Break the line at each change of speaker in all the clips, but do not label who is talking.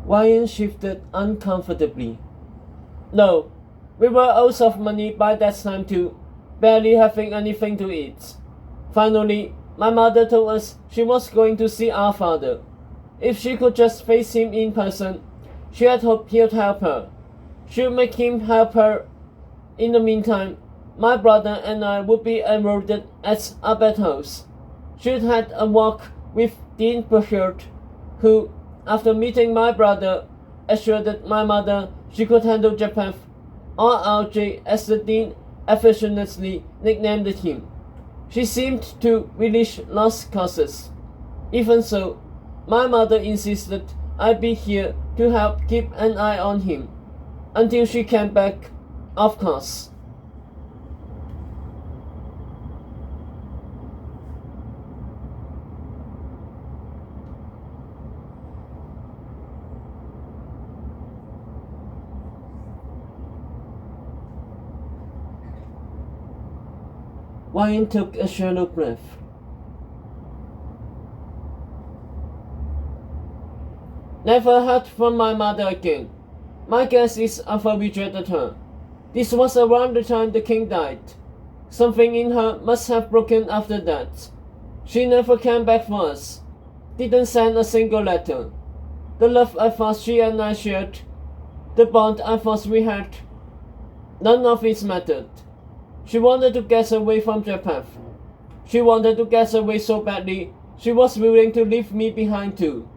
Ryan shifted uncomfortably. No, we were out of money by that time too, barely having anything to eat. Finally, my mother told us she was going to see our father. If she could just face him in person, she had hoped he'd help her. She would make him help her. In the meantime, my brother and I would be enrolled at a bathhouse. She had had a walk with Dean Burchard, who, after meeting my brother, assured my mother she could handle Japan, or RJ as the Dean affectionately nicknamed him. She seemed to relish lost causes. Even so, my mother insisted I be here to help keep an eye on him. Until she came back, of course. Ryan took a shallow breath. Never heard from my mother again. My guess is Arthur rejected her. This was around the time the king died. Something in her must have broken after that. She never came back for us. Didn't send a single letter. The love I thought she and I shared, the bond I thought we had, none of it mattered. She wanted to get away from Japan. She wanted to get away so badly, she was willing to leave me behind too.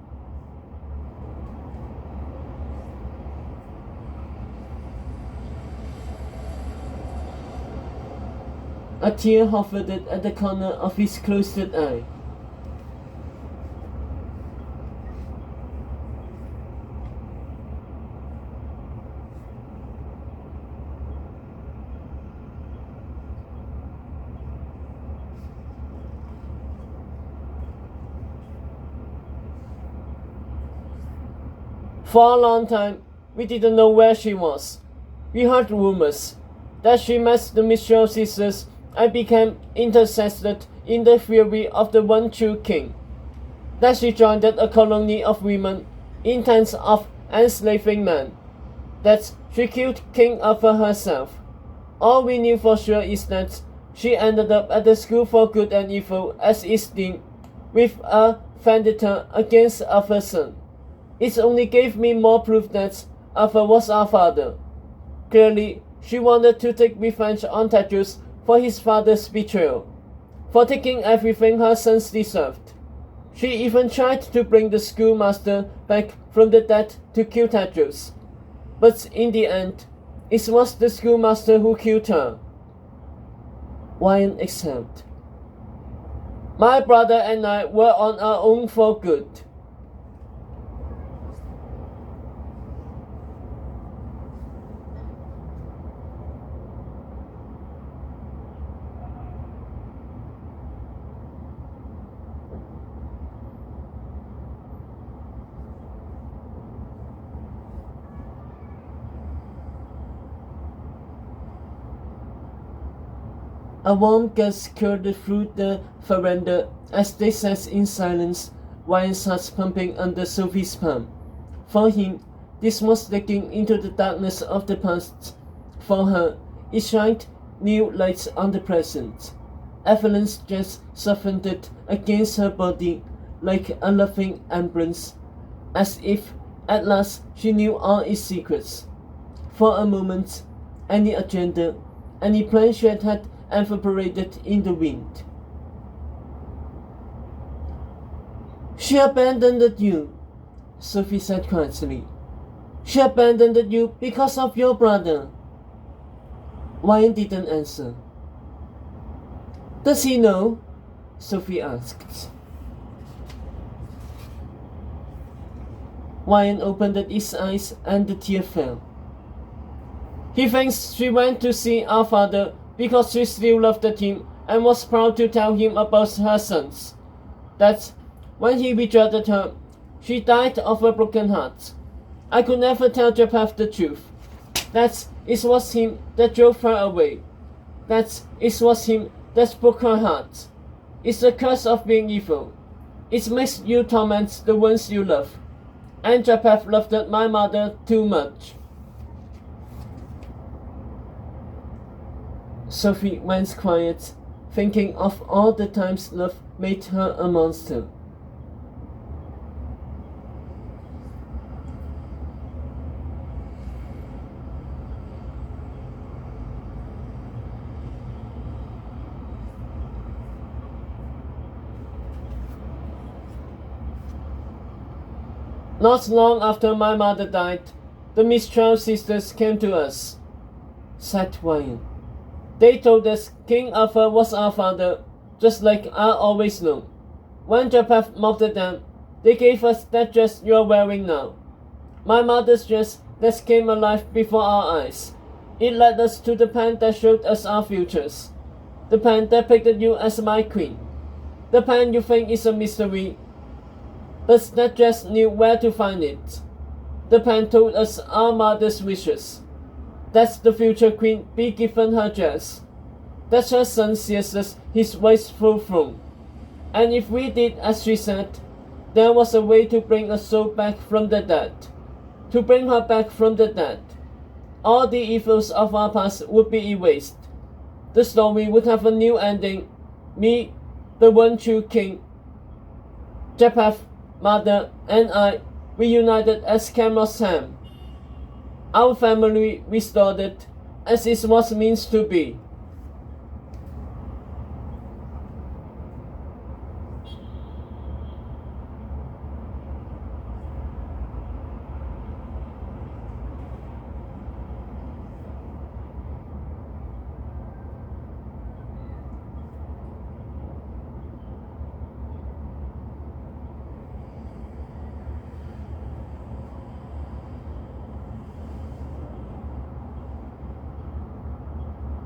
A tear hovered at the corner of his closed eye. For a long time, we didn't know where she was. We heard rumors that she met the Mitchell sisters and became interested in the theory of the one true king. That she joined a colony of women intent of enslaving men. That she killed King Arthur herself. All we knew for sure is that she ended up at the School for Good and Evil as its dean, with a vendetta against Arthur's son. It only gave me more proof that Arthur was our father. Clearly, she wanted to take revenge on Tedros for his father's betrayal, for taking everything her sons deserved. She even tried to bring the schoolmaster back from the dead to kill Tedros. But in the end, it was the schoolmaster who killed her. Ryan exhaled. My brother and I were on our own for good. A warm gust curled through the veranda as they sat in silence, Ryan's heart pumping under Sophie's palm. For him, this was looking into the darkness of the past. For her, it shined new lights on the present. Evelyn's dress softened against her body like a loving embrace, as if at last she knew all its secrets. For a moment, any agenda, any plan she had evaporated in the wind. She abandoned you, Sophie said quietly. She abandoned you because of your brother. Ryan didn't answer. Does he know? Sophie asked. Ryan opened his eyes and the tear fell. He thinks she went to see our father because she still loved him and was proud to tell him about her sons. That when he rejected her, she died of a broken heart. I could never tell Japheth the truth. That it was him that drove her away. That it was him that broke her heart. It's the curse of being evil. It makes you torment the ones you love. and Japheth loved my mother too much. Sophie went quiet, thinking of all the times love made her a monster. Not long after my mother died, the Mistral sisters came to us, said Ryan. They told us King Arthur was our father, just like I always knew. When Japheth mocked them, they gave us that dress you're wearing now. My mother's dress that came alive before our eyes. It led us to the pen that showed us our futures. The pen that picked you as my queen. The pen you think is a mystery, but that dress knew where to find it. The pen told us our mother's wishes. That the future queen be given her dress. That her son sees us his wasteful throne. And if we did as she said, there was a way to bring a soul back from the dead. To bring her back from the dead. All the evils of our past would be erased. The story would have a new ending. Me, the one true king, Japheth, mother, and I reunited as Camel's Ham. Our family restored as it was meant to be.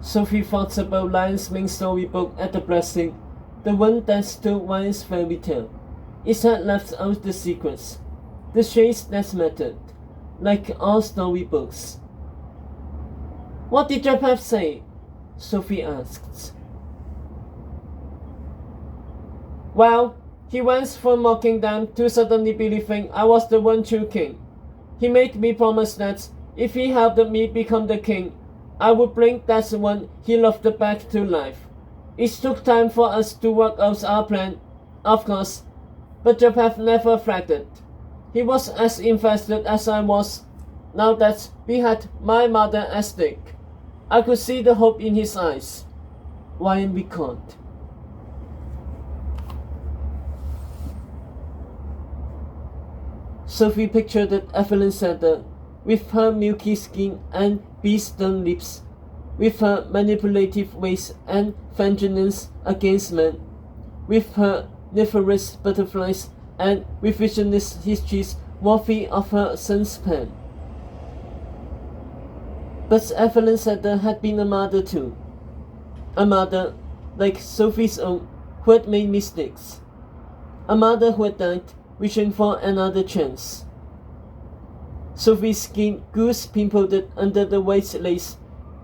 Sophie thought about Lion's main storybook at the blessing, the one that stole Ryan's fairy tale. It had left out the secrets, the shades that mattered, like all storybooks. What did Japheth say? Sophie asked. Well, he went from mocking them to suddenly believing I was the one true king. He made me promise that if he helped me become the king, I would bring that one he loved back to life. It took time for us to work out our plan, of course, but Japheth never flagged. He was as invested as I was. Now that we had my mother at stake, I could see the hope in his eyes. Ryan recalled. Sophie pictured Evelyn Sander, with her milky skin and bee-stung lips, with her manipulative ways and vengeance against men, with her nefarious butterflies and revisionist histories worthy of her son's pen. But Evelyn Sander had been a mother too. A mother, like Sophie's own, who had made mistakes. A mother who had died wishing for another chance. Sophie's skin goose-pimpled under the white lace,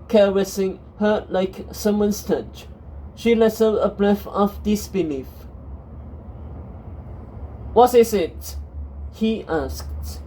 caressing her like someone's touch. She let out a breath of disbelief. What is it? He asked.